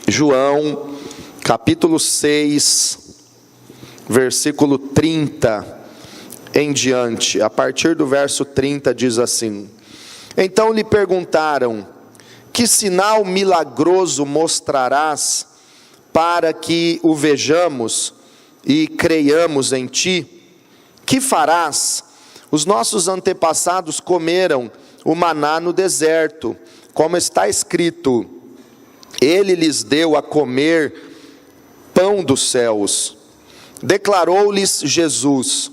João, capítulo 6, versículo 30 em diante. A partir do verso 30 diz assim: Então lhe perguntaram: Que sinal milagroso mostrarás para que o vejamos e creiamos em ti? Que farás? Os nossos antepassados comeram o maná no deserto, como está escrito: Ele lhes deu a comer pão dos céus. Declarou-lhes Jesus: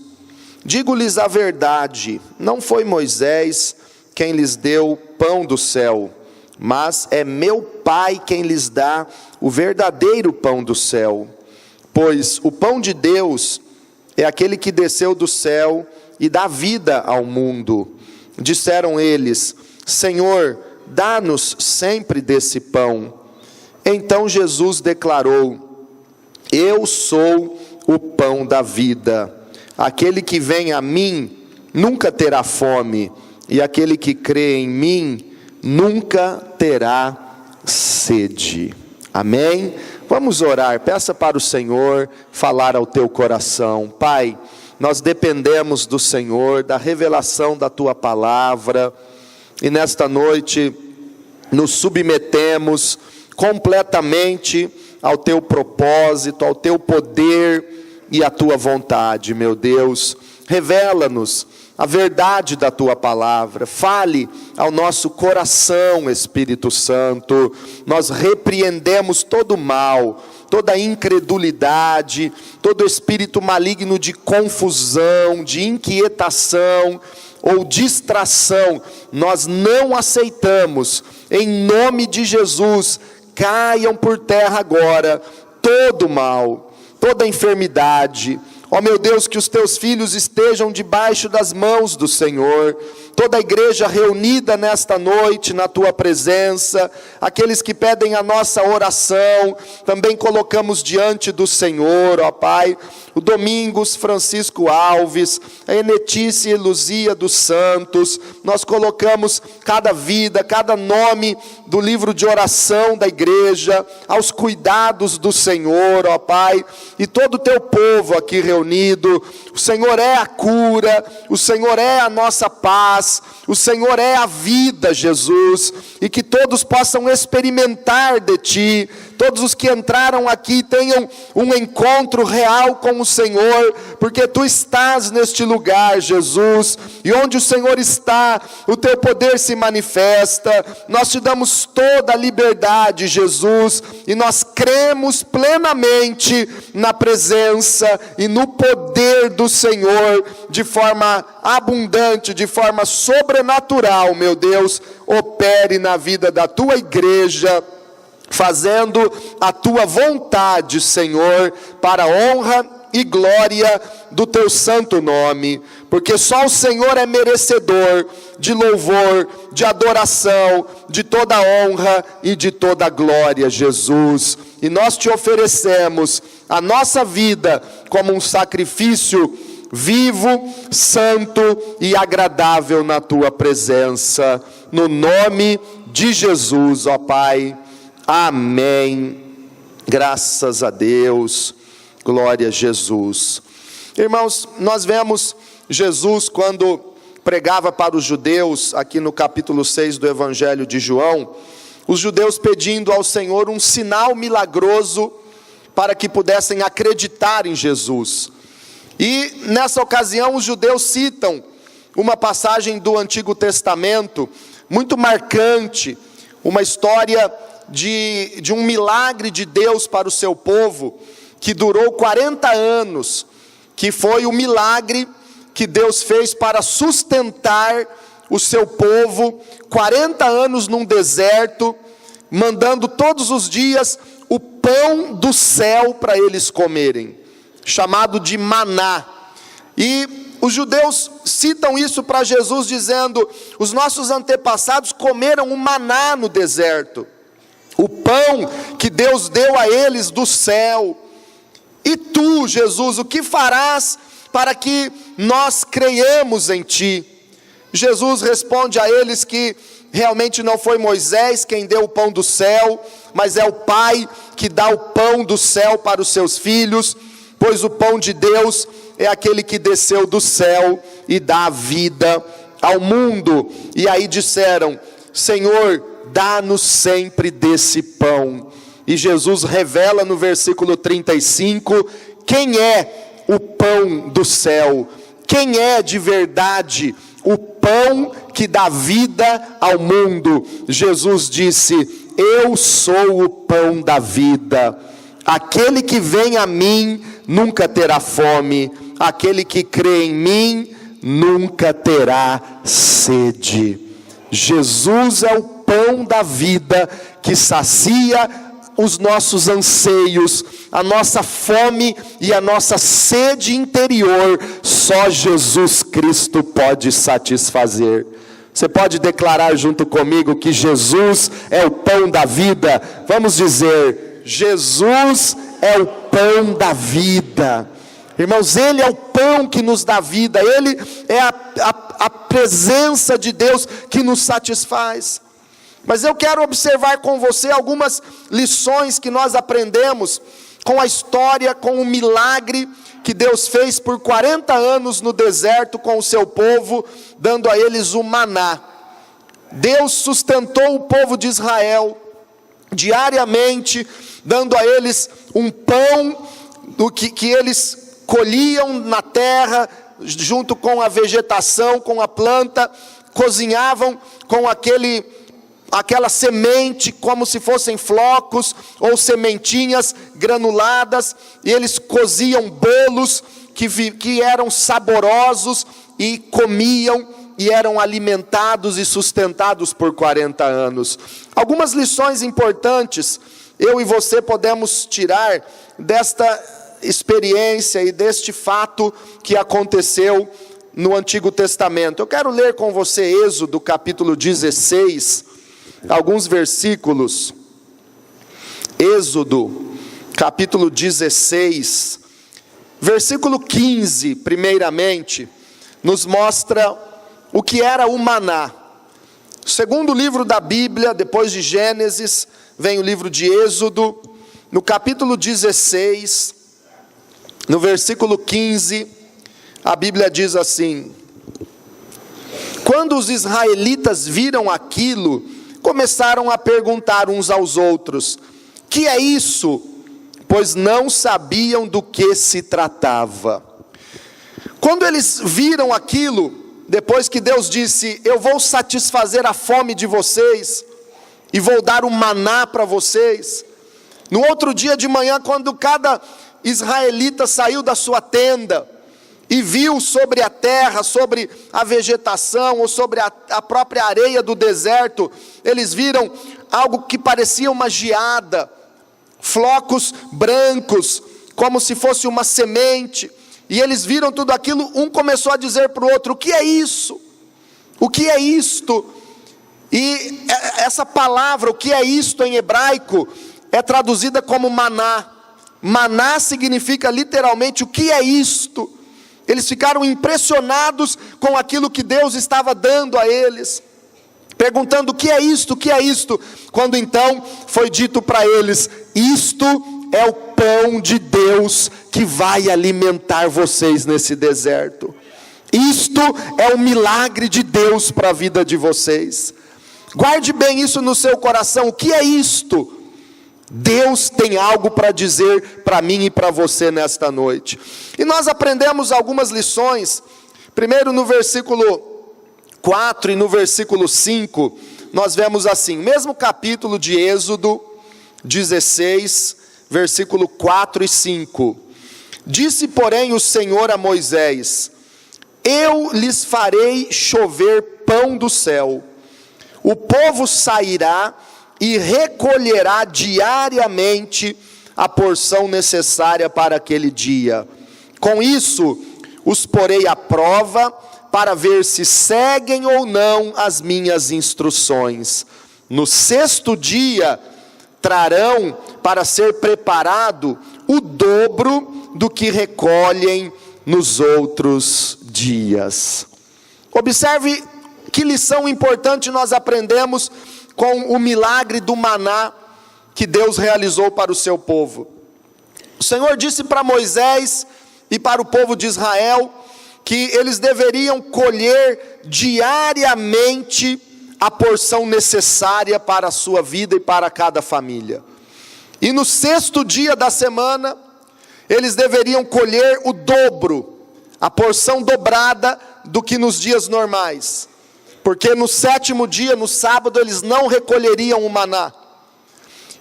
Digo-lhes a verdade, não foi Moisés quem lhes deu pão do céu, mas é meu Pai quem lhes dá o verdadeiro pão do céu. Pois o pão de Deus é aquele que desceu do céu e dá vida ao mundo. Disseram eles: Senhor, dá-nos sempre desse pão. Então Jesus declarou: Eu sou o pão da vida. Aquele que vem a mim nunca terá fome, e aquele que crê em mim nunca terá sede. Amém? Vamos orar. Peça para o Senhor falar ao teu coração. Pai, nós dependemos do Senhor, da revelação da tua palavra, e nesta noite nos submetemos completamente ao teu propósito, ao teu poder e à tua vontade, meu Deus. Revela-nos a verdade da tua palavra, fale ao nosso coração, Espírito Santo. Nós repreendemos todo o mal, toda incredulidade, todo espírito maligno de confusão, de inquietação ou distração. Nós não aceitamos, em nome de Jesus. Caiam por terra agora todo o mal, toda a enfermidade. Ó meu Deus, que os teus filhos estejam debaixo das mãos do Senhor. Toda a igreja reunida nesta noite na tua presença, aqueles que pedem a nossa oração, também colocamos diante do Senhor, ó Pai, o Domingos Francisco Alves, a Enetice e Luzia dos Santos. Nós colocamos cada vida, cada nome do livro de oração da igreja, aos cuidados do Senhor, ó Pai, e todo o teu povo aqui reunido. O Senhor é a cura, o Senhor é a nossa paz, o Senhor é a vida, Jesus, e que todos possam experimentar de Ti. Todos os que entraram aqui tenham um encontro real com o Senhor, porque Tu estás neste lugar, Jesus, e onde o Senhor está, o Teu poder se manifesta. Nós Te damos toda a liberdade, Jesus, e nós cremos plenamente na presença e no poder do Senhor, de forma abundante, de forma sobrenatural, meu Deus. Opere na vida da Tua igreja, fazendo a Tua vontade, Senhor, para a honra e glória do Teu santo nome, porque só o Senhor é merecedor de louvor, de adoração, de toda honra e de toda glória, Jesus. E nós Te oferecemos a nossa vida como um sacrifício vivo, santo e agradável na Tua presença, no nome de Jesus, ó Pai. Amém. Graças a Deus. Glória a Jesus. Irmãos, nós vemos Jesus quando pregava para os judeus, aqui no capítulo 6 do Evangelho de João, os judeus pedindo ao Senhor um sinal milagroso para que pudessem acreditar em Jesus. E nessa ocasião os judeus citam uma passagem do Antigo Testamento muito marcante, uma história de um milagre de Deus para o seu povo, que durou 40 anos, que foi o milagre que Deus fez para sustentar o seu povo, 40 anos num deserto, mandando todos os dias o pão do céu para eles comerem, chamado de maná. E os judeus citam isso para Jesus, dizendo: os nossos antepassados comeram o maná no deserto, o pão que Deus deu a eles do céu. E tu, Jesus, o que farás para que nós creiamos em Ti? Jesus responde a eles que realmente não foi Moisés quem deu o pão do céu, mas é o Pai que dá o pão do céu para os seus filhos, pois o pão de Deus é aquele que desceu do céu e dá a vida ao mundo. E aí disseram: Senhor, dá-nos sempre desse pão. E Jesus revela no versículo 35, quem é o pão do céu, quem é de verdade o pão que dá vida ao mundo. Jesus disse: eu sou o pão da vida, aquele que vem a mim nunca terá fome, aquele que crê em mim nunca terá sede. Jesus é o pão da vida que sacia os nossos anseios, a nossa fome e a nossa sede interior. Só Jesus Cristo pode satisfazer. Você pode declarar junto comigo que Jesus é o pão da vida? Vamos dizer: Jesus é o pão da vida. Irmãos, Ele é o pão que nos dá vida, Ele é a presença de Deus que nos satisfaz. Mas eu quero observar com você algumas lições que nós aprendemos com a história, com o milagre que Deus fez por 40 anos no deserto com o seu povo, dando a eles o maná. Deus sustentou o povo de Israel diariamente, dando a eles um pão do que eles colhiam na terra, junto com a vegetação, com a planta, cozinhavam com aquela semente, como se fossem flocos ou sementinhas granuladas, e eles coziam bolos que eram saborosos, e comiam, e eram alimentados e sustentados por 40 anos. Algumas lições importantes eu e você podemos tirar desta experiência e deste fato que aconteceu no Antigo Testamento. Eu quero ler com você Êxodo capítulo 16, alguns versículos. Êxodo capítulo 16, versículo 15, primeiramente, nos mostra o que era o maná. O segundo livro da Bíblia, depois de Gênesis, vem o livro de Êxodo. No capítulo 16, no versículo 15, a Bíblia diz assim: quando os israelitas viram aquilo, começaram a perguntar uns aos outros: que é isso? Pois não sabiam do que se tratava. Quando eles viram aquilo, depois que Deus disse: eu vou satisfazer a fome de vocês, e vou dar o maná para vocês. No outro dia de manhã, quando cada israelita saiu da sua tenda, e viu sobre a terra, sobre a vegetação, ou sobre a própria areia do deserto, eles viram algo que parecia uma geada, flocos brancos, como se fosse uma semente, e eles viram tudo aquilo. Um começou a dizer para o outro: o que é isso? O que é isto? E essa palavra, o que é isto, em hebraico, é traduzida como maná. Maná significa literalmente o que é isto. Eles ficaram impressionados com aquilo que Deus estava dando a eles, perguntando: o que é isto, o que é isto? Quando então foi dito para eles: isto é o pão de Deus que vai alimentar vocês nesse deserto. Isto é o milagre de Deus para a vida de vocês. Guarde bem isso no seu coração. O que é isto? Deus tem algo para dizer para mim e para você nesta noite. E nós aprendemos algumas lições. Primeiro, no versículo 4 e no versículo 5, nós vemos assim, mesmo capítulo de Êxodo 16, versículo 4 e 5. Disse, porém, o Senhor a Moisés: eu lhes farei chover pão do céu. O povo sairá e recolherá diariamente a porção necessária para aquele dia. Com isso, os porei à prova, para ver se seguem ou não as minhas instruções. No sexto dia, trarão para ser preparado o dobro do que recolhem nos outros dias. Observe Que lição importante nós aprendemos com o milagre do maná que Deus realizou para o seu povo. O Senhor disse para Moisés e para o povo de Israel que eles deveriam colher diariamente a porção necessária para a sua vida e para cada família. E no 6º dia da semana, eles deveriam colher o dobro, a porção dobrada do que nos dias normais. Porque no 7º dia, no sábado, eles não recolheriam o maná.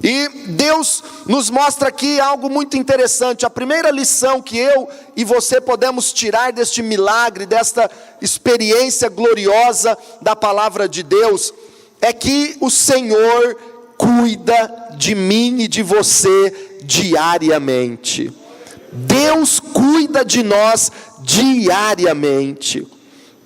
E Deus nos mostra aqui algo muito interessante. A primeira lição que eu e você podemos tirar deste milagre, desta experiência gloriosa da palavra de Deus, é que o Senhor cuida de mim e de você diariamente. Deus cuida de nós diariamente.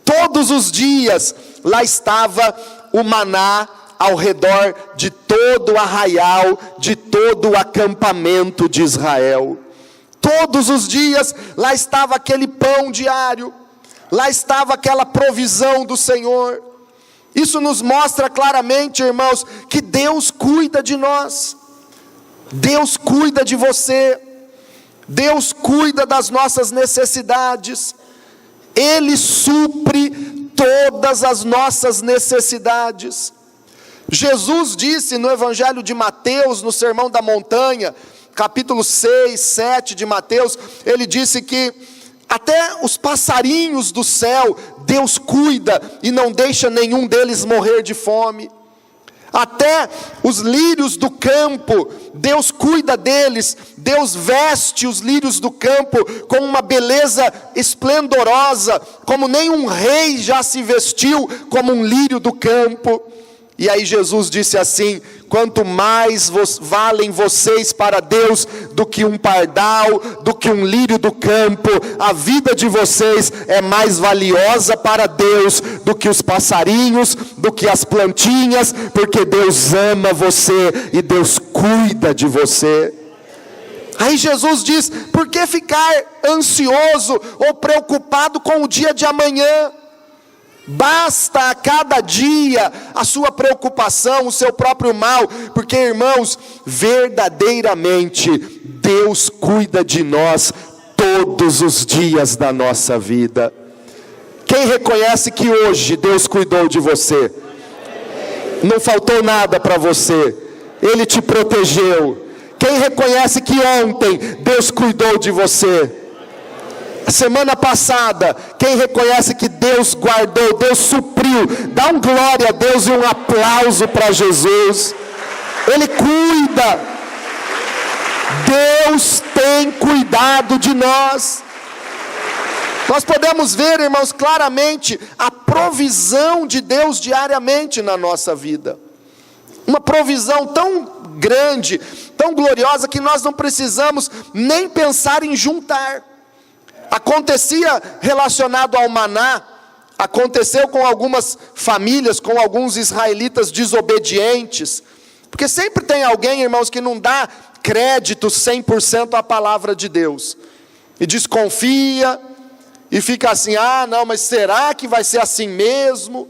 Todos os dias lá estava o maná ao redor de todo o arraial, de todo o acampamento de Israel. Todos os dias lá estava aquele pão diário, lá estava aquela provisão do Senhor. Isso nos mostra claramente, irmãos, que Deus cuida de nós. Deus cuida de você. Deus cuida das nossas necessidades. Ele supre todas as nossas necessidades. Jesus disse no Evangelho de Mateus, no Sermão da Montanha, capítulo 6, 7 de Mateus, ele disse que até os passarinhos do céu, Deus cuida e não deixa nenhum deles morrer de fome. Até os lírios do campo, Deus cuida deles. Deus veste os lírios do campo com uma beleza esplendorosa, como nenhum rei já se vestiu como um lírio do campo. E aí Jesus disse assim: quanto mais valem vocês para Deus do que um pardal, do que um lírio do campo, a vida de vocês é mais valiosa para Deus do que os passarinhos, do que as plantinhas, porque Deus ama você e Deus cuida de você. Aí Jesus diz: por que ficar ansioso ou preocupado com o dia de amanhã? Basta a cada dia a sua preocupação, o seu próprio mal, porque, irmãos, verdadeiramente Deus cuida de nós todos os dias da nossa vida. Quem reconhece que hoje Deus cuidou de você? Não faltou nada para você, Ele te protegeu. Quem reconhece que ontem Deus cuidou de você? Semana passada, quem reconhece que Deus guardou, Deus supriu, dá um glória a Deus e um aplauso para Jesus. Ele cuida. Deus tem cuidado de nós. Nós podemos ver, irmãos, claramente a provisão de Deus diariamente na nossa vida. Uma provisão tão grande, tão gloriosa, que nós não precisamos nem pensar em juntar. Acontecia relacionado ao maná, aconteceu com algumas famílias, com alguns israelitas desobedientes, porque sempre tem alguém, irmãos, que não dá crédito 100% à palavra de Deus, e desconfia, e fica assim: ah não, mas será que vai ser assim mesmo?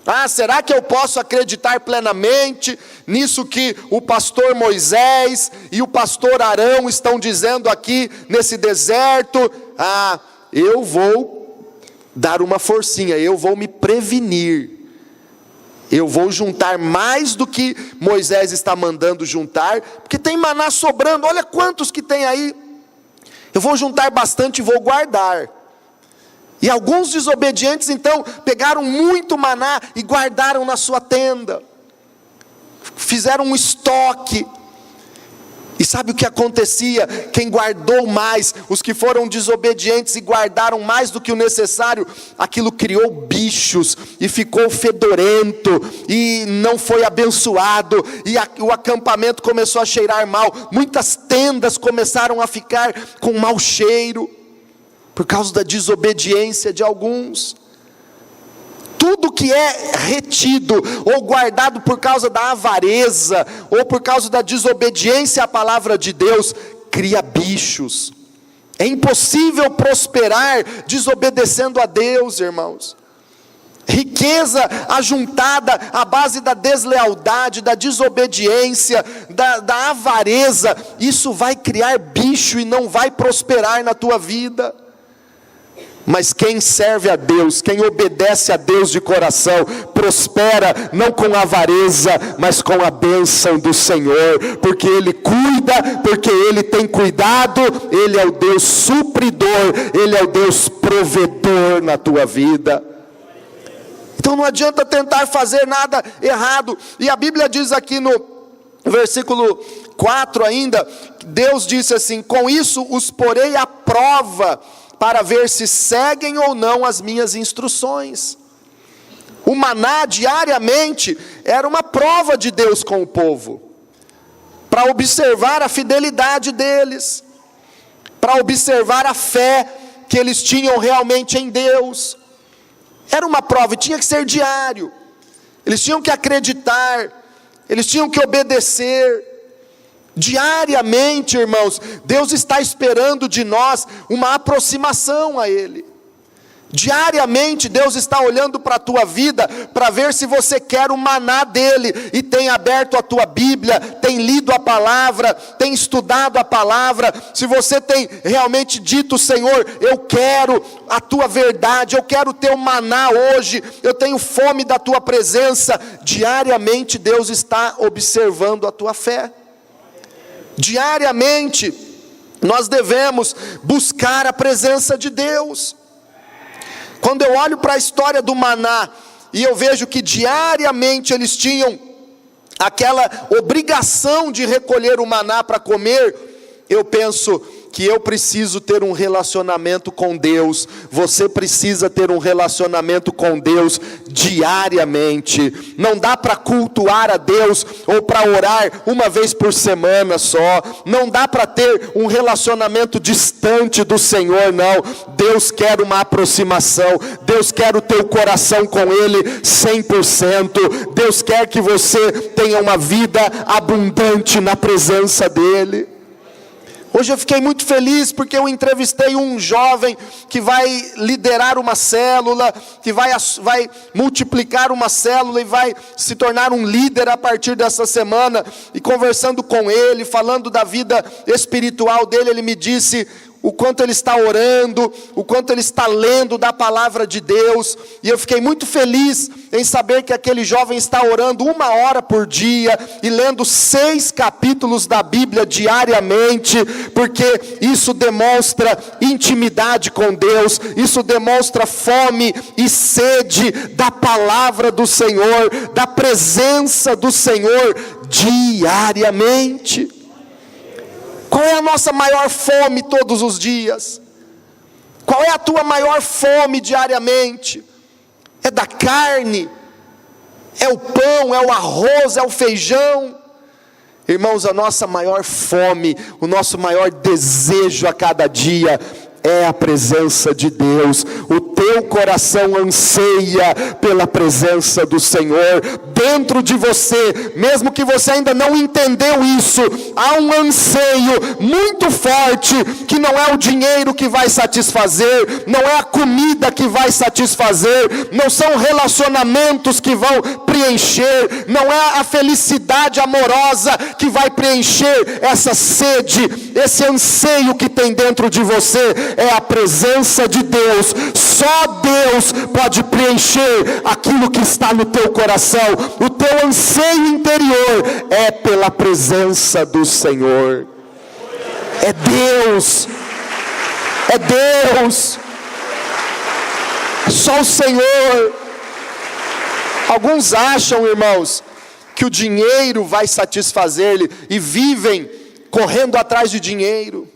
Ah, será que eu posso acreditar plenamente nisso que o pastor Moisés e o pastor Arão estão dizendo aqui nesse deserto? Ah, eu vou dar uma forcinha, eu vou me prevenir. Eu vou juntar mais do que Moisés está mandando juntar, porque tem maná sobrando, olha quantos que tem aí. Eu vou juntar bastante e vou guardar. E alguns desobedientes então pegaram muito maná e guardaram na sua tenda, fizeram um estoque. E sabe o que acontecia? Quem guardou mais, os que foram desobedientes e guardaram mais do que o necessário, aquilo criou bichos e ficou fedorento e não foi abençoado, e o acampamento começou a cheirar mal. Muitas tendas começaram a ficar com mau cheiro por causa da desobediência de alguns. Tudo que é retido ou guardado por causa da avareza ou por causa da desobediência à palavra de Deus, cria bichos. É impossível prosperar desobedecendo a Deus, irmãos. riqueza ajuntada à base da deslealdade, da desobediência, da avareza, isso vai criar bicho e não vai prosperar na tua vida. Mas quem serve a Deus, quem obedece a Deus de coração, prospera não com avareza, mas com a bênção do Senhor, porque Ele cuida, porque Ele tem cuidado, Ele é o Deus supridor, Ele é o Deus provedor na tua vida. Então não adianta tentar fazer nada errado. E a Bíblia diz aqui no versículo 4 ainda, Deus disse assim: com isso os porei à prova, para ver se seguem ou não as minhas instruções. O maná diariamente era uma prova de Deus com o povo, para observar a fidelidade deles, para observar a fé que eles tinham realmente em Deus. Era uma prova e tinha que ser diário. Eles tinham que acreditar, eles tinham que obedecer. Diariamente, irmãos, Deus está esperando de nós uma aproximação a Ele. Diariamente Deus está olhando para a tua vida, para ver se você quer o maná dEle, e tem aberto a tua Bíblia, tem lido a palavra, tem estudado a palavra, se você tem realmente dito: Senhor, eu quero a tua verdade, eu quero o teu maná hoje, eu tenho fome da tua presença. Diariamente Deus está observando a tua fé. Diariamente nós devemos buscar a presença de Deus. Quando eu olho para a história do maná, e eu vejo que diariamente eles tinham aquela obrigação de recolher o maná para comer, eu penso que eu preciso ter um relacionamento com Deus, você precisa ter um relacionamento com Deus diariamente. Não dá para cultuar a Deus, ou para orar uma vez por semana só, não dá para ter um relacionamento distante do Senhor, não. Deus quer uma aproximação, Deus quer o teu coração com Ele 100%, Deus quer que você tenha uma vida abundante na presença dEle. Hoje eu fiquei muito feliz porque eu entrevistei um jovem que vai liderar uma célula, que vai multiplicar uma célula e vai se tornar um líder a partir dessa semana. E conversando com ele, falando da vida espiritual dele, ele me disse o quanto ele está orando, o quanto ele está lendo da palavra de Deus. E eu fiquei muito feliz em saber que aquele jovem está orando 1 hora por dia e lendo 6 capítulos da Bíblia diariamente, porque isso demonstra intimidade com Deus, isso demonstra fome e sede da palavra do Senhor, da presença do Senhor diariamente. Qual é a nossa maior fome todos os dias? Qual é a tua maior fome diariamente? É da carne? É o pão? É o arroz? É o feijão? Irmãos, a nossa maior fome, o nosso maior desejo a cada dia é a presença de Deus. O teu coração anseia pela presença do Senhor dentro de você, mesmo que você ainda não entendeu isso. Há um anseio muito forte, que não é o dinheiro que vai satisfazer, não é a comida que vai satisfazer, não são relacionamentos que vão preencher, não é a felicidade amorosa que vai preencher essa sede, esse anseio que tem dentro de você. É a presença de Deus. Só Deus pode preencher aquilo que está no teu coração. O teu anseio interior é pela presença do Senhor. É Deus. É Deus. Só o Senhor. Alguns acham, irmãos, que o dinheiro vai satisfazer-lhe e vivem correndo atrás de dinheiro.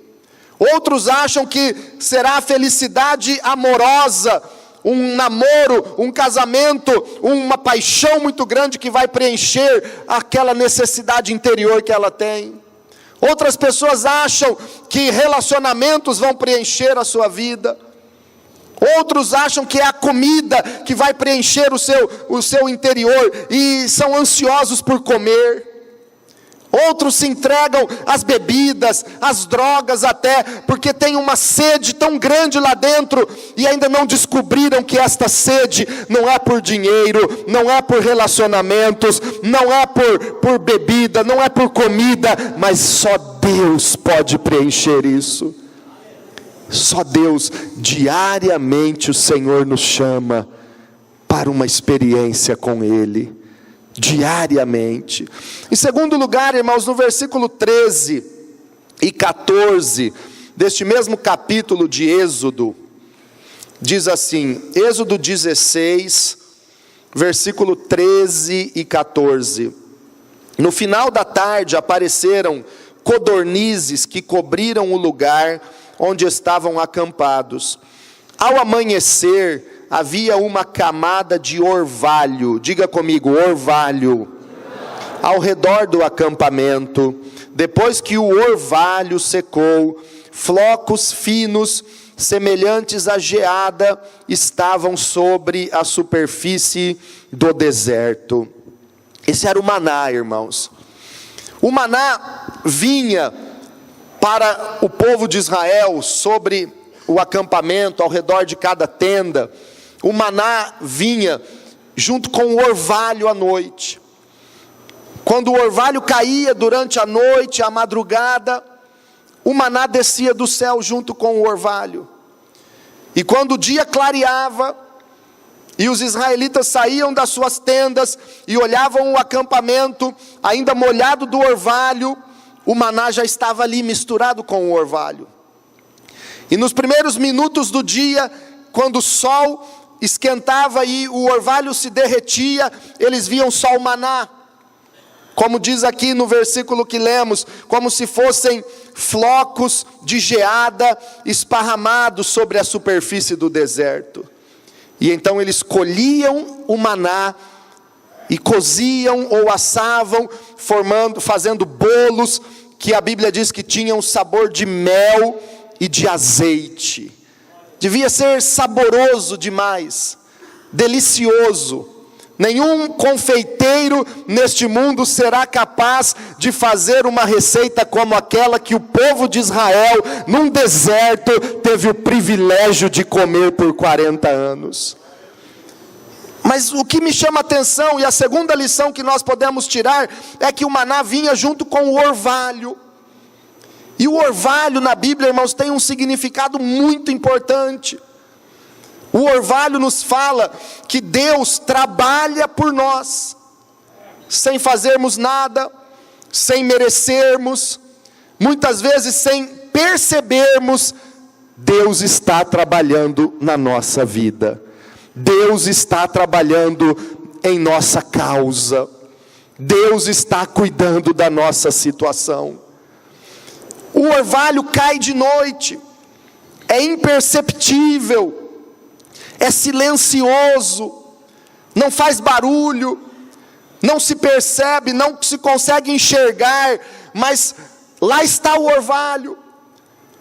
Outros acham que será a felicidade amorosa, um namoro, um casamento, uma paixão muito grande que vai preencher aquela necessidade interior que ela tem. Outras pessoas acham que relacionamentos vão preencher a sua vida. Outros acham que é a comida que vai preencher o seu interior e são ansiosos por comer. Outros se entregam às bebidas, às drogas até, porque tem uma sede tão grande lá dentro, e ainda não descobriram que esta sede não é por dinheiro, não é por relacionamentos, não é por bebida, não é por comida, mas só Deus pode preencher isso. Só Deus. Diariamente o Senhor nos chama para uma experiência com Ele. Diariamente. Em segundo lugar, irmãos, no versículo 13 e 14 deste mesmo capítulo de Êxodo, diz assim, Êxodo 16, versículo 13 e 14: no final da tarde apareceram codornizes que cobriram o lugar onde estavam acampados. Ao amanhecer, havia uma camada de orvalho, diga comigo, orvalho, ao redor do acampamento. Depois que o orvalho secou, flocos finos, semelhantes à geada, estavam sobre a superfície do deserto. Esse era o maná, irmãos. O maná vinha para o povo de Israel sobre o acampamento, ao redor de cada tenda. O maná vinha junto com o orvalho à noite. Quando o orvalho caía durante a noite, a madrugada, o maná descia do céu junto com o orvalho. E quando o dia clareava, e os israelitas saíam das suas tendas e olhavam o acampamento, ainda molhado do orvalho, o maná já estava ali misturado com o orvalho. E nos primeiros minutos do dia, quando o sol esquentava e o orvalho se derretia, eles viam só o maná, como diz aqui no versículo que lemos, como se fossem flocos de geada esparramados sobre a superfície do deserto. E então eles colhiam o maná e coziam ou assavam, fazendo bolos que a Bíblia diz que tinham sabor de mel e de azeite. Devia ser saboroso demais, delicioso. Nenhum confeiteiro neste mundo será capaz de fazer uma receita como aquela que o povo de Israel, num deserto, teve o privilégio de comer por 40 anos. Mas o que me chama a atenção, e a segunda lição que nós podemos tirar, é que o maná vinha junto com o orvalho. E o orvalho na Bíblia, irmãos, tem um significado muito importante. O orvalho nos fala que Deus trabalha por nós, sem fazermos nada, sem merecermos, muitas vezes sem percebermos. Deus está trabalhando na nossa vida. Deus está trabalhando em nossa causa. Deus está cuidando da nossa situação. O orvalho cai de noite, é imperceptível, é silencioso, não faz barulho, não se percebe, não se consegue enxergar, mas lá está o orvalho.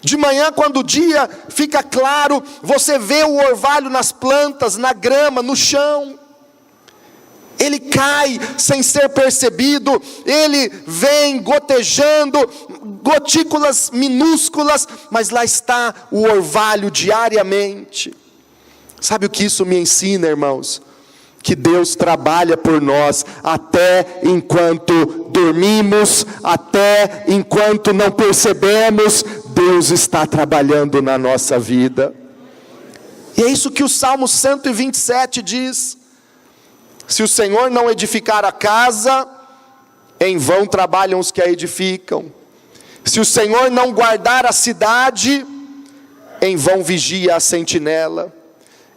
De manhã, quando o dia fica claro, você vê o orvalho nas plantas, na grama, no chão. Ele cai sem ser percebido, ele vem gotejando, gotículas minúsculas, mas lá está o orvalho diariamente. Sabe o que isso me ensina, irmãos? Que Deus trabalha por nós até enquanto dormimos, até enquanto não percebemos, Deus está trabalhando na nossa vida. E é isso que o Salmo 127 diz: se o Senhor não edificar a casa, em vão trabalham os que a edificam. Se o Senhor não guardar a cidade, em vão vigia a sentinela.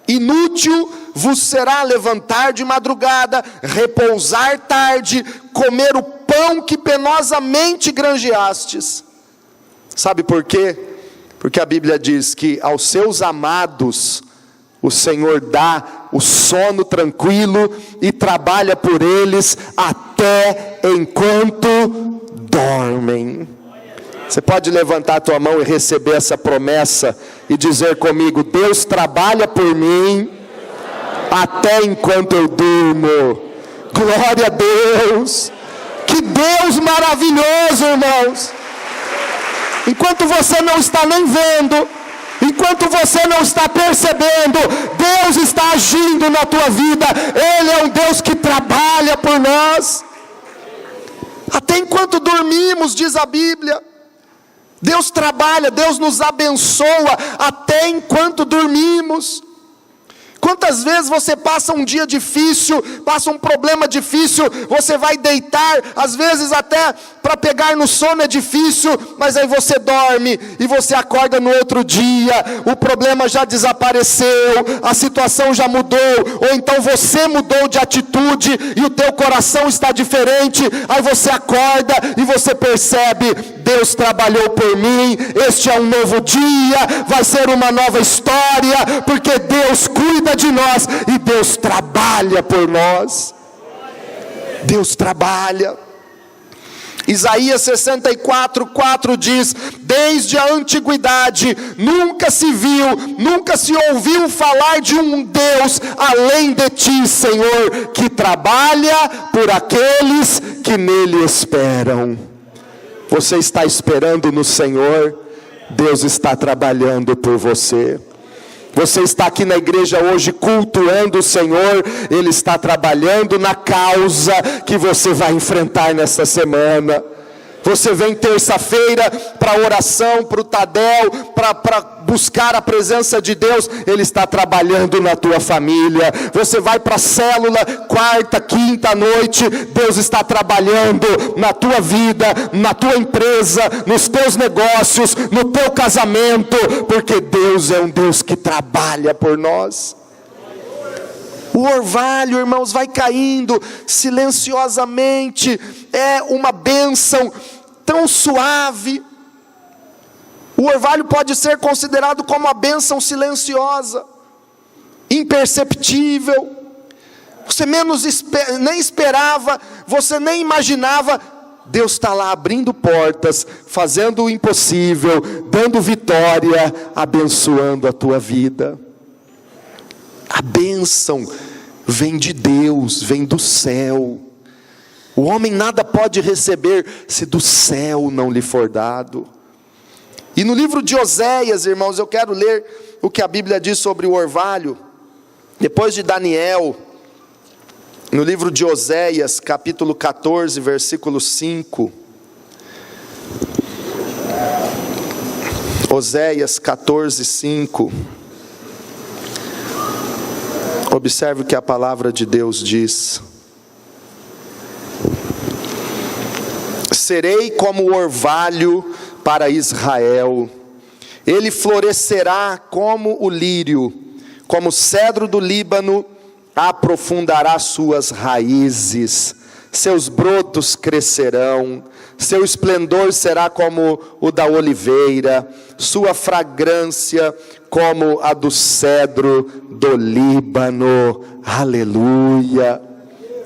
Inútil vos será levantar de madrugada, repousar tarde, comer o pão que penosamente granjeastes. Sabe por quê? Porque a Bíblia diz que aos seus amados o Senhor dá o sono tranquilo e trabalha por eles até enquanto dormem. Você pode levantar a tua mão e receber essa promessa e dizer comigo: Deus trabalha por mim até enquanto eu durmo. Glória a Deus, Que Deus maravilhoso, irmãos. Enquanto você não está nem vendo, enquanto você não está percebendo, Deus está agindo na tua vida. Ele é um Deus que trabalha por nós. Até enquanto dormimos, diz a Bíblia, Deus trabalha, Deus nos abençoa, até enquanto dormimos. Quantas vezes você passa um dia difícil, passa um problema difícil, você vai deitar, às vezes até para pegar no sono é difícil, mas aí você dorme e você acorda no outro dia, o problema já desapareceu, a situação já mudou, ou então você mudou de atitude e o teu coração está diferente, aí você acorda e você percebe, Deus trabalhou por mim, este é um novo dia, vai ser uma nova história, porque Deus cuida de nós e Deus trabalha por nós. Deus trabalha. Isaías 64:4 diz: desde a antiguidade nunca se viu, nunca se ouviu falar de um Deus além de ti, Senhor, que trabalha por aqueles que nele esperam. Você está esperando no Senhor, Deus está trabalhando por você. Você está aqui na igreja hoje cultuando o Senhor, Ele está trabalhando na causa que você vai enfrentar nessa semana. Você vem terça-feira para a oração, para o Tadel, para buscar a presença de Deus, Ele está trabalhando na tua família. Você vai para a célula, quarta, quinta noite, Deus está trabalhando na tua vida, na tua empresa, nos teus negócios, no teu casamento, porque Deus é um Deus que trabalha por nós. O orvalho, irmãos, vai caindo silenciosamente, é uma bênção tão suave. O orvalho pode ser considerado como uma bênção silenciosa, imperceptível. Você nem esperava, você nem imaginava. Deus está lá abrindo portas, fazendo o impossível, dando vitória, abençoando a tua vida. A bênção vem de Deus, vem do céu. O homem nada pode receber se do céu não lhe for dado. E no livro de Oséias, irmãos, eu quero ler o que a Bíblia diz sobre o orvalho. Depois de Daniel, no livro de Oséias, capítulo 14, versículo 5. Oséias 14, 5. Observe o que a palavra de Deus diz. Serei como o orvalho para Israel, ele florescerá como o lírio, como o cedro do Líbano, aprofundará suas raízes, seus brotos crescerão, seu esplendor será como o da oliveira, sua fragrância como a do cedro do Líbano. Aleluia.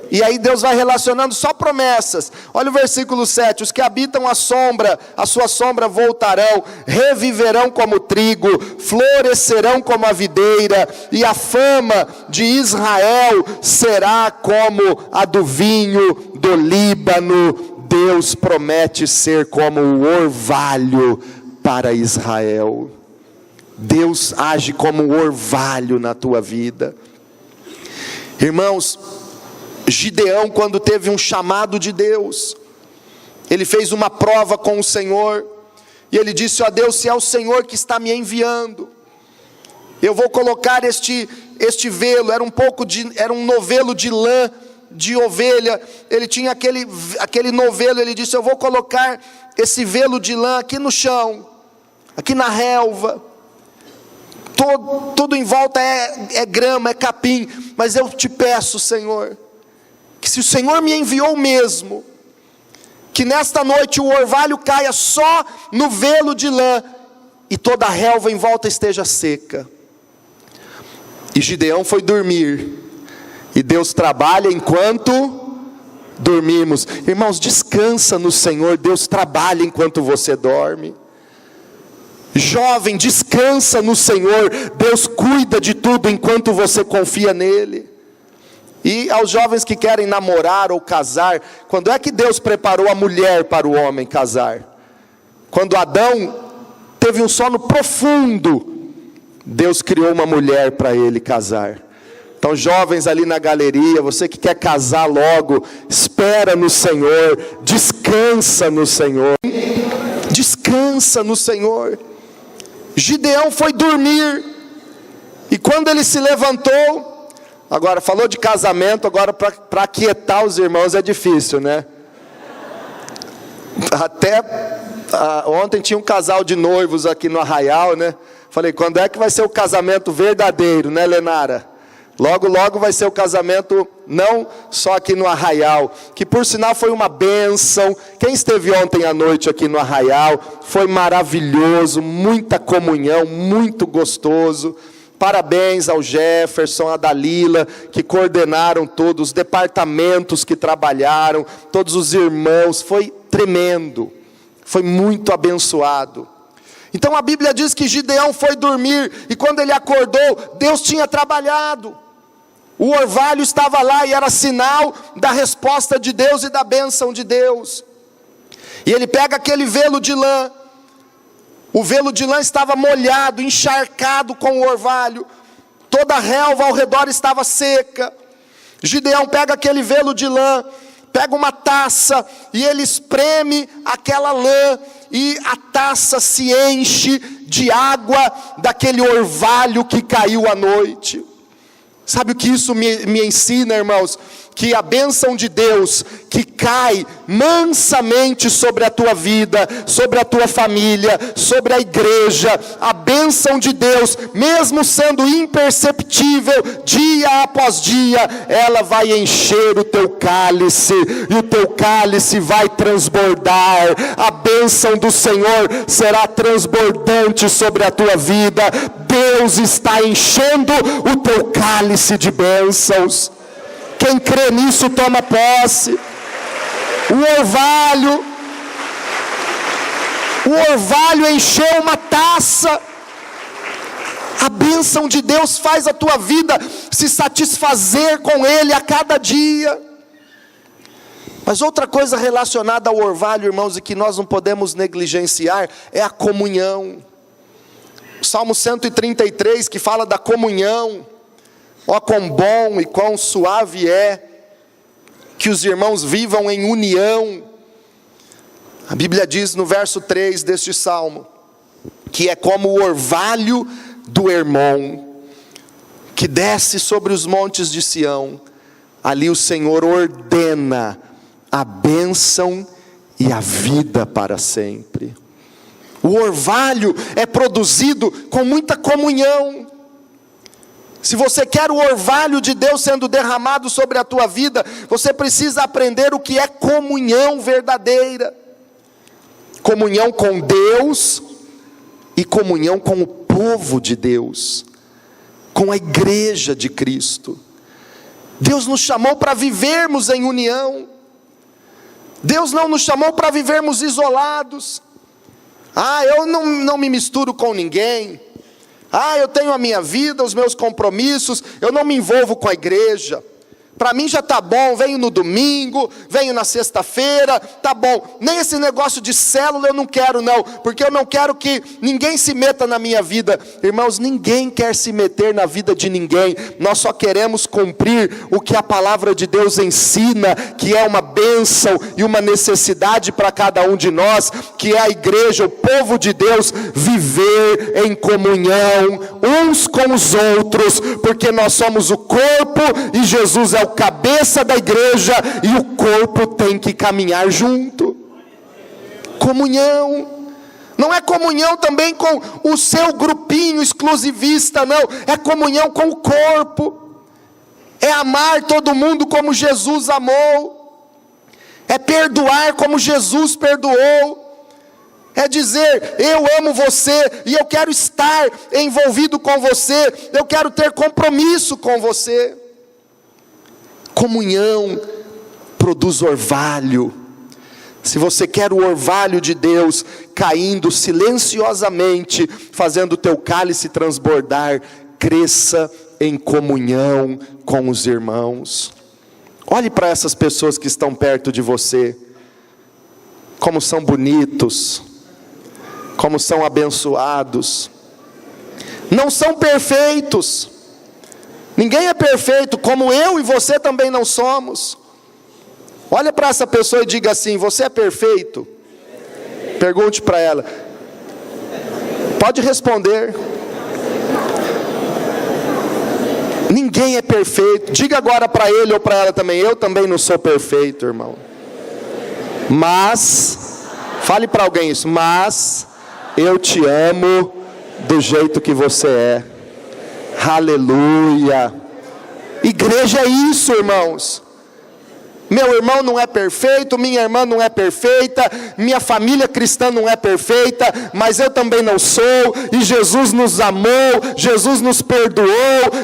E aí Deus vai relacionando só promessas. Olha o versículo 7, os que habitam a sua sombra voltarão, reviverão como trigo, florescerão como a videira, e a fama de Israel será como a do vinho do Líbano. Deus promete ser como o orvalho para Israel. Deus age como o orvalho na tua vida. Irmãos, Gideão, quando teve um chamado de Deus, ele fez uma prova com o Senhor, e ele disse: ó Deus, se é o Senhor que está me enviando, eu vou colocar este velo, era um novelo de lã, de ovelha, ele tinha aquele novelo, ele disse: eu vou colocar esse velo de lã aqui no chão, aqui na relva, tudo em volta é grama, é capim, mas eu te peço, Senhor, que se o Senhor me enviou mesmo, que nesta noite o orvalho caia só no velo de lã, e toda a relva em volta esteja seca. E Gideão foi dormir, e Deus trabalha enquanto dormimos. Irmãos, descansa no Senhor, Deus trabalha enquanto você dorme. Jovem, descansa no Senhor, Deus cuida de tudo enquanto você confia nele. E aos jovens que querem namorar ou casar, quando é que Deus preparou a mulher para o homem casar? Quando Adão teve um sono profundo, Deus criou uma mulher para ele casar. Então, jovens ali na galeria, você que quer casar logo, espera no Senhor, descansa no Senhor. Descansa no Senhor. Gideão foi dormir, e quando ele se levantou, agora falou de casamento, agora para aquietar os irmãos é difícil, né? Ontem tinha um casal de noivos aqui no Arraial, né? Falei, quando é que vai ser o casamento verdadeiro, né, Lenara? Logo, logo vai ser o casamento, não só aqui no Arraial, que por sinal foi uma bênção. Quem esteve ontem à noite aqui no Arraial, foi maravilhoso, muita comunhão, muito gostoso. Parabéns ao Jefferson, a Dalila, que coordenaram todos os departamentos que trabalharam, todos os irmãos, foi tremendo, foi muito abençoado. Então a Bíblia diz que Gideão foi dormir, e quando ele acordou, Deus tinha trabalhado. O orvalho estava lá e era sinal da resposta de Deus e da bênção de Deus. E ele pega aquele velo de lã. O velo de lã estava molhado, encharcado com o orvalho. Toda a relva ao redor estava seca. Gideão pega aquele velo de lã, pega uma taça e ele espreme aquela lã. E a taça se enche de água daquele orvalho que caiu à noite. Sabe o que isso me ensina, irmãos? Que a bênção de Deus que cai mansamente sobre a tua vida, sobre a tua família, sobre a igreja, a bênção de Deus, mesmo sendo imperceptível dia após dia, ela vai encher o teu cálice, e o teu cálice vai transbordar. A bênção do Senhor será transbordante sobre a tua vida. Deus está enchendo o teu cálice de bênçãos. Quem crê nisso toma posse. O orvalho encheu uma taça. A bênção de Deus faz a tua vida se satisfazer com Ele a cada dia. Mas outra coisa relacionada ao orvalho, irmãos, e que nós não podemos negligenciar, é a comunhão. O Salmo 133, que fala da comunhão. Ó, quão bom e quão suave é que os irmãos vivam em união. A Bíblia diz no verso 3 deste salmo, que é como o orvalho do Hermon, que desce sobre os montes de Sião. Ali o Senhor ordena a bênção e a vida para sempre. O orvalho é produzido com muita comunhão. Se você quer o orvalho de Deus sendo derramado sobre a tua vida, você precisa aprender o que é comunhão verdadeira. Comunhão com Deus e comunhão com o povo de Deus, com a igreja de Cristo. Deus nos chamou para vivermos em união. Deus não nos chamou para vivermos isolados. Eu não me misturo com ninguém. Eu tenho a minha vida, os meus compromissos, eu não me envolvo com a igreja. Para mim já está bom, venho no domingo, venho na sexta-feira, tá bom. Nem esse negócio de célula eu não quero não, porque eu não quero que ninguém se meta na minha vida. Irmãos, ninguém quer se meter na vida de ninguém. Nós só queremos cumprir o que a palavra de Deus ensina, que é uma bênção e uma necessidade para cada um de nós, que é a igreja, o povo de Deus, viver em comunhão uns com os outros, porque nós somos o corpo e Jesus é o cabeça da igreja, e o corpo tem que caminhar junto. Comunhão. Não é comunhão também com o seu grupinho exclusivista, não. É comunhão com o corpo. É amar todo mundo como Jesus amou. É perdoar como Jesus perdoou. É dizer, eu amo você e eu quero estar envolvido com você. Eu quero ter compromisso com você. Comunhão produz orvalho. Se você quer o orvalho de Deus caindo silenciosamente, fazendo o teu cálice transbordar, cresça em comunhão com os irmãos. Olhe para essas pessoas que estão perto de você, como são bonitos, como são abençoados. Não são perfeitos, ninguém é perfeito, como eu e você também não somos. Olha para essa pessoa e diga assim: você é perfeito? Pergunte para ela. Pode responder. Ninguém é perfeito. Diga agora para ele ou para ela também: eu também não sou perfeito, irmão. Mas, fale para alguém isso: mas eu te amo do jeito que você é. Aleluia. Igreja é isso, irmãos. Meu irmão não é perfeito, minha irmã não é perfeita, minha família cristã não é perfeita, mas eu também não sou, e Jesus nos amou, Jesus nos perdoou,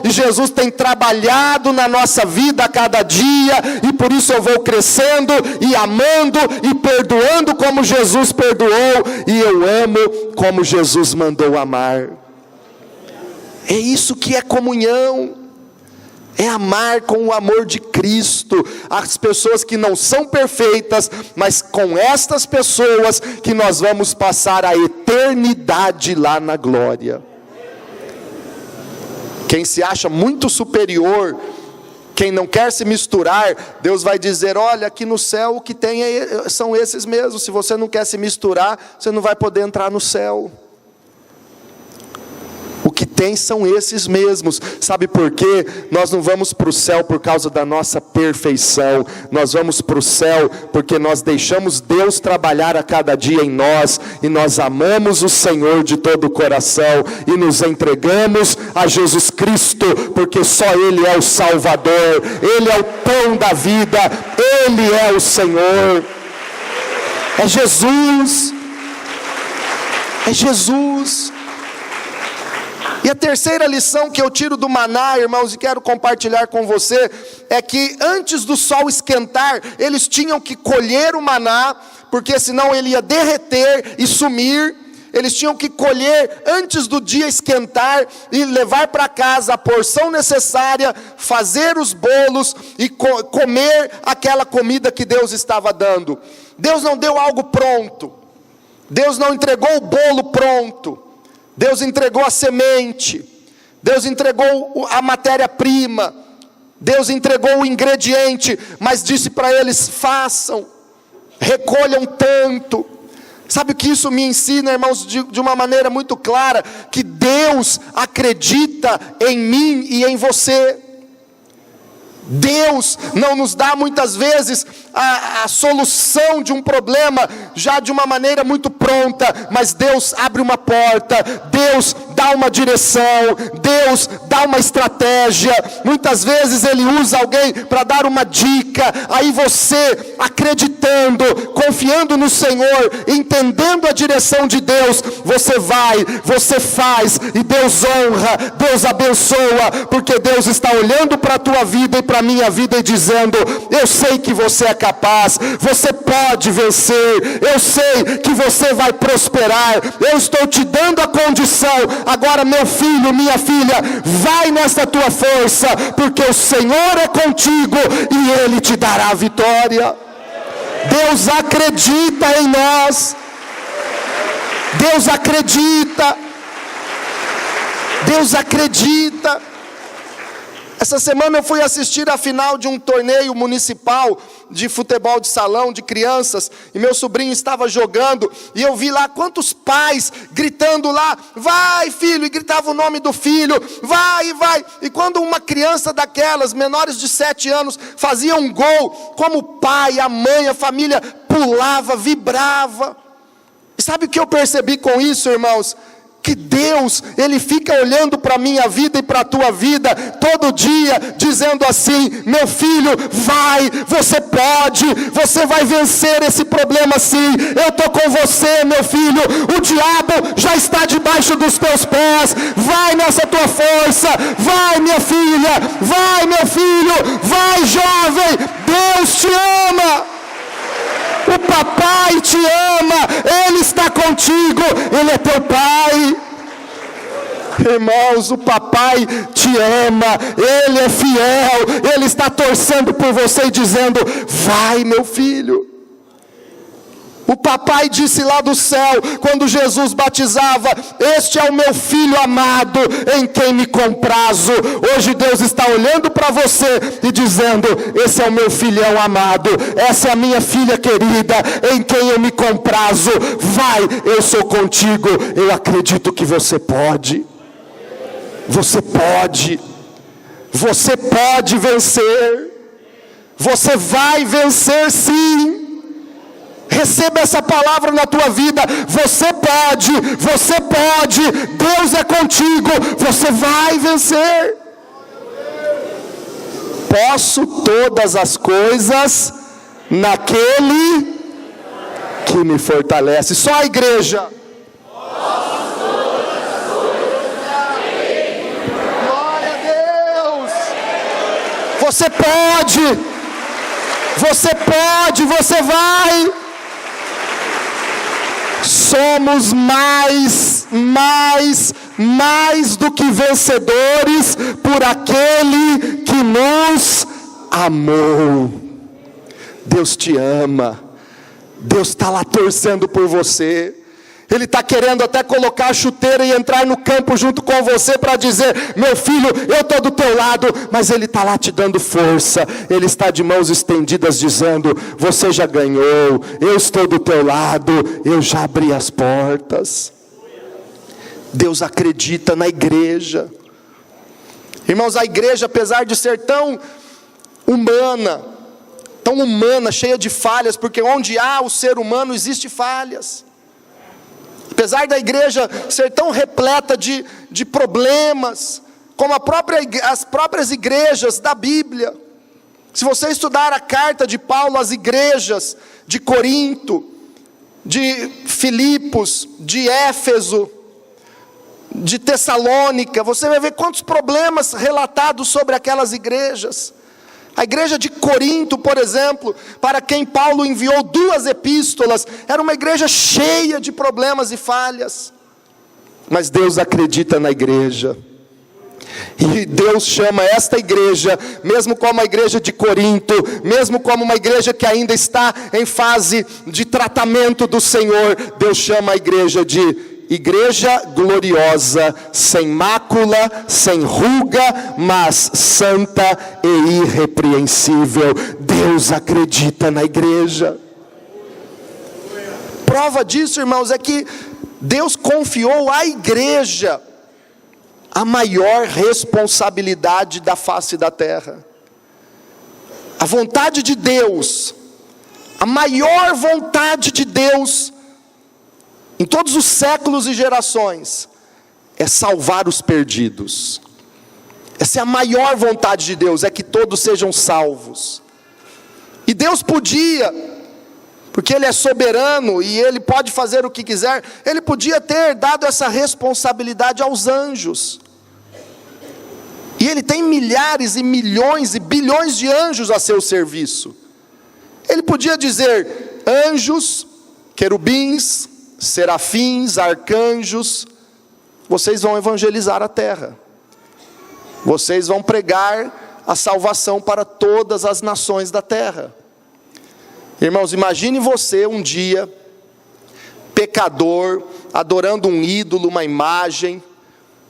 e Jesus tem trabalhado na nossa vida a cada dia, e por isso eu vou crescendo, e amando, e perdoando como Jesus perdoou, e eu amo como Jesus mandou amar. É isso que é comunhão. É amar com o amor de Cristo as pessoas que não são perfeitas, mas com estas pessoas que nós vamos passar a eternidade lá na glória. Quem se acha muito superior, quem não quer se misturar, Deus vai dizer: olha, aqui no céu o que tem são esses mesmos. Se você não quer se misturar, você não vai poder entrar no céu. O que tem são esses mesmos. Sabe por quê? Nós não vamos para o céu por causa da nossa perfeição. Nós vamos para o céu porque nós deixamos Deus trabalhar a cada dia em nós, e nós amamos o Senhor de todo o coração, e nos entregamos a Jesus Cristo, porque só Ele é o Salvador, Ele é o pão da vida, Ele é o Senhor. É Jesus. É Jesus. E a terceira lição que eu tiro do maná, irmãos, e quero compartilhar com você, é que antes do sol esquentar, eles tinham que colher o maná, porque senão ele ia derreter e sumir. Eles tinham que colher antes do dia esquentar e levar para casa a porção necessária, fazer os bolos e comer aquela comida que Deus estava dando. Deus não deu algo pronto, Deus não entregou o bolo pronto. Deus entregou a semente, Deus entregou a matéria-prima, Deus entregou o ingrediente, mas disse para eles: façam, recolham tanto. Sabe o que isso me ensina, irmãos, de uma maneira muito clara? Que Deus acredita em mim e em você. Deus não nos dá muitas vezes a solução de um problema já de uma maneira muito pronta, mas Deus abre uma porta, Deus dá uma direção, Deus dá uma estratégia. Muitas vezes Ele usa alguém para dar uma dica, aí você, acreditando, confiando no Senhor, entendendo a direção de Deus, você vai, você faz, e Deus honra, Deus abençoa, porque Deus está olhando para a tua vida e para a minha vida e dizendo: eu sei que você é capaz, você pode vencer, eu sei que você vai prosperar, eu estou te dando a condição. Agora, meu filho, minha filha, vai nessa tua força, porque o Senhor é contigo e Ele te dará a vitória. Deus acredita em nós, Deus acredita, Deus acredita. Essa semana eu fui assistir a final de um torneio municipal de futebol de salão, de crianças, e meu sobrinho estava jogando, e eu vi lá quantos pais gritando lá: vai filho, e gritava o nome do filho, vai, vai. E quando uma criança daquelas, menores de 7 anos, fazia um gol, como o pai, a mãe, a família pulava, vibrava. E sabe o que eu percebi com isso, irmãos? Que Deus, Ele fica olhando para a minha vida e para a tua vida, todo dia, dizendo assim: meu filho, vai, você pode, você vai vencer esse problema sim, eu estou com você, meu filho, o diabo já está debaixo dos teus pés, vai nessa tua força, vai minha filha, vai meu filho, vai jovem, Deus te ama. O papai te ama, Ele está contigo, Ele é teu pai. Irmãos, o papai te ama, ele é fiel, ele está torcendo por você e dizendo: vai, meu filho. O papai disse lá do céu, quando Jesus batizava: este é o meu filho amado, em quem me comprazo. Hoje Deus está olhando para você e dizendo: esse é o meu filhão amado, essa é a minha filha querida, em quem eu me comprazo. Vai, eu sou contigo. Eu acredito que você pode. Você pode. Você pode vencer. Você vai vencer, sim. Receba essa palavra na tua vida. Você pode, você pode. Deus é contigo. Você vai vencer. Posso todas as coisas naquele que me fortalece. Só a igreja. Glória a Deus. Você pode. Você pode, você vai. Somos mais do que vencedores por aquele que nos amou. Deus te ama. Deus está lá torcendo por você. Ele está querendo até colocar a chuteira e entrar no campo junto com você para dizer: meu filho, eu estou do teu lado. Mas Ele está lá te dando força. Ele está de mãos estendidas dizendo: você já ganhou, eu estou do teu lado, eu já abri as portas. Deus acredita na igreja. Irmãos, a igreja, apesar de ser tão humana, cheia de falhas, porque onde há o ser humano existe falhas. Apesar da igreja ser tão repleta de problemas, como as próprias igrejas da Bíblia. Se você estudar a carta de Paulo às igrejas de Corinto, de Filipos, de Éfeso, de Tessalônica, você vai ver quantos problemas relatados sobre aquelas igrejas. A igreja de Corinto, por exemplo, para quem Paulo enviou 2 epístolas, era uma igreja cheia de problemas e falhas. Mas Deus acredita na igreja. E Deus chama esta igreja, mesmo como a igreja de Corinto, mesmo como uma igreja que ainda está em fase de tratamento do Senhor, Deus chama a igreja de igreja gloriosa, sem mácula, sem ruga, mas santa e irrepreensível. Deus acredita na igreja. Prova disso, irmãos, é que Deus confiou à igreja a maior responsabilidade da face da terra. A vontade de Deus, a maior vontade de Deus, em todos os séculos e gerações, é salvar os perdidos. Essa é a maior vontade de Deus, é que todos sejam salvos. E Deus podia, porque Ele é soberano e Ele pode fazer o que quiser, Ele podia ter dado essa responsabilidade aos anjos. E Ele tem milhares e milhões e bilhões de anjos a seu serviço. Ele podia dizer: anjos, querubins, serafins, arcanjos, vocês vão evangelizar a terra. Vocês vão pregar a salvação para todas as nações da terra. Irmãos, imagine você um dia, pecador, adorando um ídolo, uma imagem,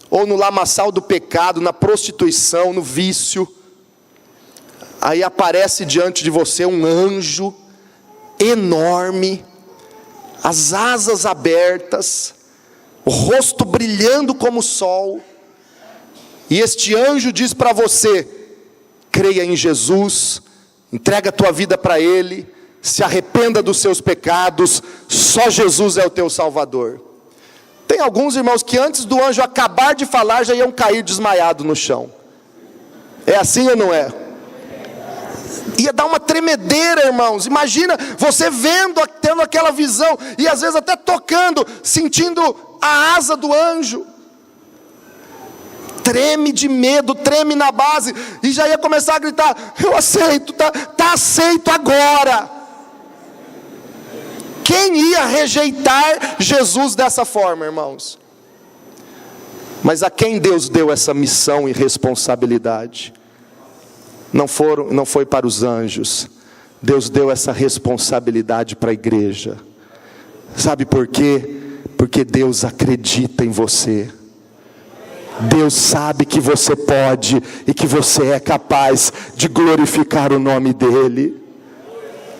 ou no lamaçal do pecado, na prostituição, no vício. Aí aparece diante de você um anjo enorme, as asas abertas, o rosto brilhando como o sol, e este anjo diz para você: creia em Jesus, entrega a tua vida para Ele, se arrependa dos seus pecados, só Jesus é o teu Salvador. Tem alguns irmãos que antes do anjo acabar de falar, já iam cair desmaiados no chão. É assim ou não é? Ia dar uma tremedeira, irmãos. Imagina você vendo, tendo aquela visão, e às vezes até tocando, sentindo a asa do anjo. Treme de medo, treme na base, e já ia começar a gritar: eu aceito, tá aceito agora. Quem ia rejeitar Jesus dessa forma, irmãos? Mas a quem Deus deu essa missão e responsabilidade? Não foi para os anjos. Deus deu essa responsabilidade para a igreja. Sabe por quê? Porque Deus acredita em você. Deus sabe que você pode e que você é capaz de glorificar o nome dEle.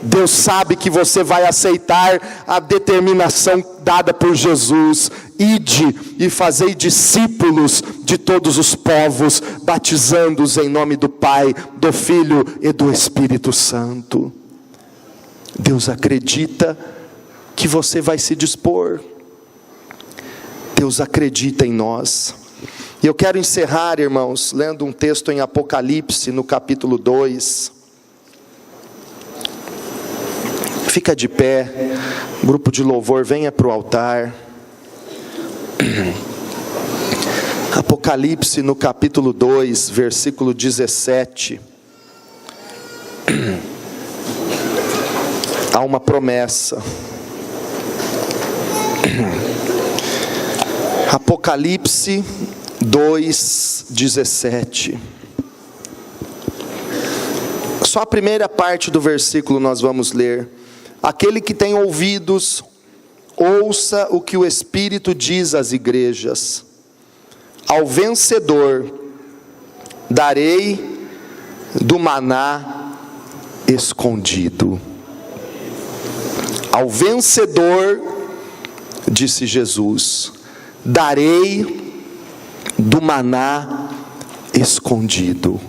Deus sabe que você vai aceitar a determinação dada por Jesus: ide e fazei discípulos de todos os povos, batizando-os em nome do Pai, do Filho e do Espírito Santo. Deus acredita que você vai se dispor. Deus acredita em nós. E eu quero encerrar, irmãos, lendo um texto em Apocalipse, no capítulo 2. Fica de pé, grupo de louvor, venha para o altar. Apocalipse, no capítulo 2, versículo 17. Há uma promessa. Apocalipse 2:17. Só a primeira parte do versículo nós vamos ler. Aquele que tem ouvidos, ouça o que o Espírito diz às igrejas. Ao vencedor darei do maná escondido. Ao vencedor, disse Jesus, darei do maná escondido.